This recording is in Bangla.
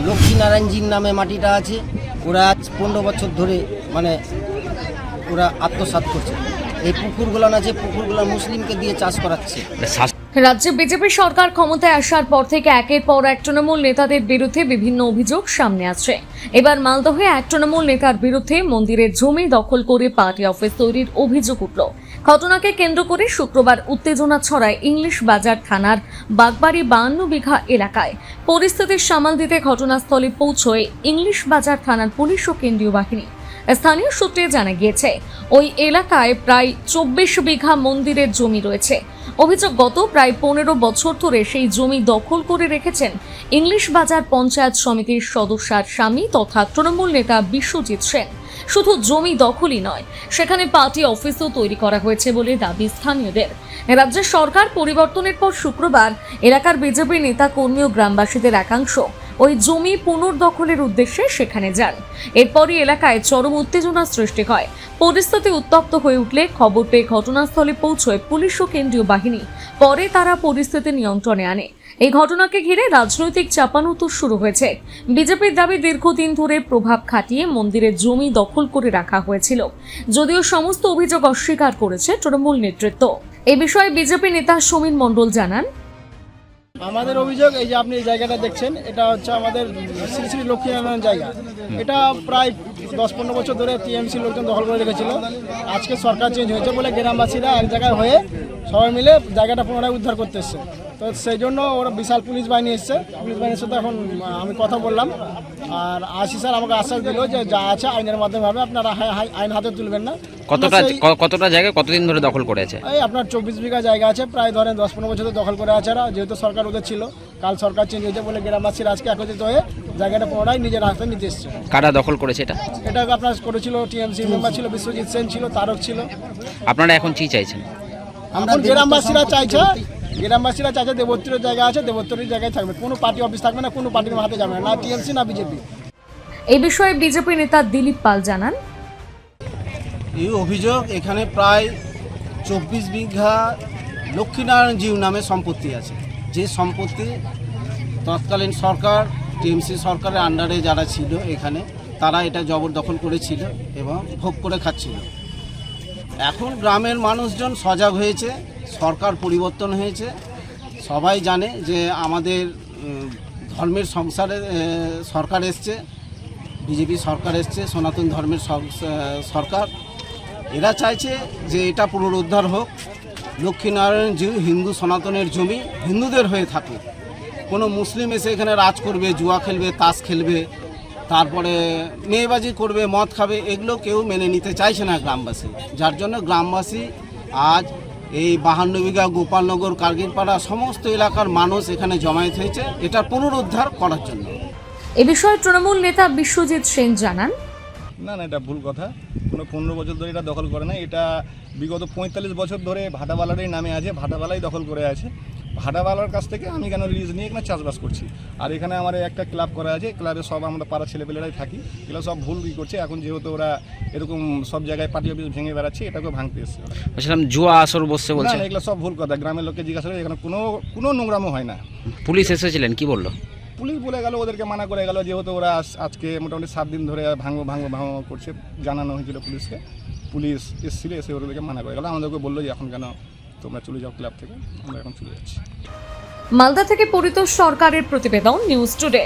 লক্ষ্মীনারায়ণজির নামে মাটিটা আছে। ওরা আজ 15 বছর ধরে মানে ওরা আত্মসাৎ করছে। এই পুকুরগুলো আছে, পুকুরগুলো মুসলিমকে দিয়ে চাষ করাচ্ছে। রাজ্যে বিজেপি সরকার ক্ষমতায় আসার পর থেকে একের পর এক তৃণমূল নেতাদের বিরুদ্ধে বিভিন্ন অভিযোগ সামনে আসছে। এবার মালদহে এক তৃণমূল নেতার বিরুদ্ধে মন্দিরের জমি দখল করে পার্টি অফিস তৈরির অভিযোগ উঠল। ঘটনাকে কেন্দ্র করে শুক্রবার উত্তেজনা ছড়ায় ইংলিশ বাজার থানার বাগবাড়ি 52 বিঘা এলাকায়। পরিস্থিতি সামাল দিতে ঘটনাস্থলে পৌঁছয় ইংলিশ বাজার থানার পুলিশ ও কেন্দ্রীয় বাহিনী। স্থানীয় সূত্রে জানা গিয়েছে, ওই এলাকায় প্রায় 24 বিঘা মন্দিরের জমি রয়েছে। অভিযোগ, গত প্রায় 15 বছর ধরে সেই জমি দখল করে রেখেছেন ইংলিশ বাজার পঞ্চায়েত সমিতির সদস্যার স্বামী তথা তৃণমূল নেতা বিশ্বজিৎ সেন। শুধু জমি দখলই নয়, সেখানে পার্টি অফিসও তৈরি করা হয়েছে বলে দাবি স্থানীয়দের। রাজ্যের সরকার পরিবর্তনের পর শুক্রবার এলাকার বিজেপি নেতা কর্মী ও গ্রামবাসীদের একাংশ ওই জমি পুনর্দখলের উদ্দেশ্যে সেখানে যান। এরপরই এলাকায় চরম উত্তেজনা সৃষ্টি হয়। পরিস্থিতি উত্তপ্ত হয়ে উঠলে খবর পেয়ে ঘটনাস্থলে পৌঁছয় পুলিশ ও কেন্দ্রীয় বাহিনী। পরে তারা পরিস্থিতি নিয়ন্ত্রণে আনে। এই ঘটনাকে ঘিরে রাজনৈতিক চাপানুতোর শুরু হয়েছে। বিজেপির দাবি, দীর্ঘদিন ধরে প্রভাব খাটিয়ে মন্দিরের জমি দখল করে রাখা হয়েছিল, যদিও সমস্ত অভিযোগ অস্বীকার করেছে তৃণমূল নেতৃত্ব। এ বিষয়ে বিজেপি নেতা সমীর মণ্ডল জানান, আমাদের অভিযোগ এই যে আপনি এই জায়গাটা দেখছেন, এটা হচ্ছে আমাদের শ্রী শ্রী লক্ষ্মীনারায়ণ জায়গা। এটা প্রায় 10-15 বছর ধরে টিএমসি লোকজন দখল করে রেখেছিল। আজকে সরকার চেঞ্জ হয়েছে বলে গ্রামবাসীরা এক জায়গায় হয়ে সবাই মিলে জায়গাটা পুনরায় উদ্ধার করতে এসছে। তো সেই জন্য ওরা বিশাল পুলিশ বাহিনী এসছে। পুলিশ বাহিনীর সাথে এখন আমি কথা বললাম, আর আশি স্যার আমাকে আশ্বাস দিল যে যা আছে আইনের মাধ্যমে হবে, আপনারা আইন হাতে তুলবেন না। কতটা জায়গা কতদিন ধরে দখল করেছে? এই আপনার 24 বিঘা জায়গা আছে, প্রায় ধরেন 10-15 বছর ধরে দখল করে আছে। আর যেহেতু সরকার ওদের ছিল, কাল সরকার চেঞ্জ হয়েছে বলে গ্রামবাসীরা আজকে একত্রিত হয়ে জায়গাটা পুনরায় নিজের হাতে নিতে এসছে। কারা দখল করেছে এটা? এটা আপনার করেছিল টিএমসি মেম্বার ছিল, বিশ্বজিৎ সেন ছিল, তারক ছিল। আপনারা এখন কি চাইছেন? আমরা গ্রামবাসীরা চাইছে দেবত্রীর জায়গা আছে, দেবত্রীর জায়গায় থাকবে, কোনো পার্টি অফিস থাকবে না, কোনো পার্টির হাতে যাবে না, টিএমসি না বিজেপি। এই বিষয়ে বিজেপি নেতা দিলীপ পাল জানান, এই অভিযোগ এখানে প্রায় 24 বিঘা লক্ষ্মীনারায়ণজিউ নামে সম্পত্তি আছে, যে সম্পত্তি তৎকালীন সরকার টিএমসি সরকারের আন্ডারে যারা ছিল এখানে, তারা এটা জবরদখল করেছিল এবং ভোগ করে খাচ্ছিল। এখন গ্রামের মানুষজন সজাগ হয়েছে, সরকার পরিবর্তন হয়েছে। সবাই জানে যে আমাদের ধর্মের সংসারে সরকার এসছে, বিজেপি সরকার এসছে, সনাতন ধর্মের সরকার। এরা চাইছে যে এটা পুনরুদ্ধার হোক। লক্ষ্মীনারায়ণজিউ হিন্দু সনাতনের জমি, হিন্দুদের হয়ে থাকুক। কোনো মুসলিম এসে এখানে রাজ করবে, জুয়া খেলবে, তাস খেলবে, তারপরে মেয়েবাজি করবে, মদ খাবে, এগুলো কেউ মেনে নিতে চাইছে না গ্রামবাসী। যার জন্য গ্রামবাসী আজ এই 52 বিঘা গোপালনগর, কার্গিলপাড়া সমস্ত এলাকার মানুষ এখানে জমায়েত হয়েছে এটা পুনরুদ্ধার করার জন্য। এ বিষয়ে তৃণমূল নেতা বিশ্বজিৎ সেন জানান, না এটা ভুল কথা। কোনো 15 বছর ধরে এটা দখল করে না। এটা বিগত 45 বছর ধরে ভাটাবালারই নামে আছে, ভাটাবালাই দখল করে আছে। ভাটাবালার কাছ থেকে আমি কেন লিজ নিয়ে এখানে চাষবাস করছি। আর এখানে আমার একটা ক্লাব করা আছে, ক্লাবে সব আমরা পাড়া ছেলেপেলেরাই থাকি। এগুলো সব ভুল করছে। এখন যেহেতু ওরা এরকম সব জায়গায় পার্টি অফিস ভেঙে বেড়াচ্ছে, এটাকে ভাঙতে এসছে। বলছিলাম জুয়া আসর বসছে বলছে। না, এগুলো সব ভুল কথা। গ্রামের লোককে জিজ্ঞাসা করে এখানে কোনো নোংরামো হয় না। পুলিশ এসেছিলেন, কি বললো? পুলিশ বলে গেল, ওদেরকে মানা করে গেল, যেহেতু ওরা আজকে মোটামুটি 7 দিন ধরে ভাঙো করছে। জানানো হয়েছিল পুলিশকে, পুলিশ এসেছিল, এসে ওদেরকে মানা করে গেল। আমাদেরকে বললো যে এখন কেন তোমরা চলে যাও ক্লাব থেকে। আমরা এখন চলে যাচ্ছি। মালদা থেকে পরিতোষ সরকারের প্রতিবেদন, নিউজ টুডে।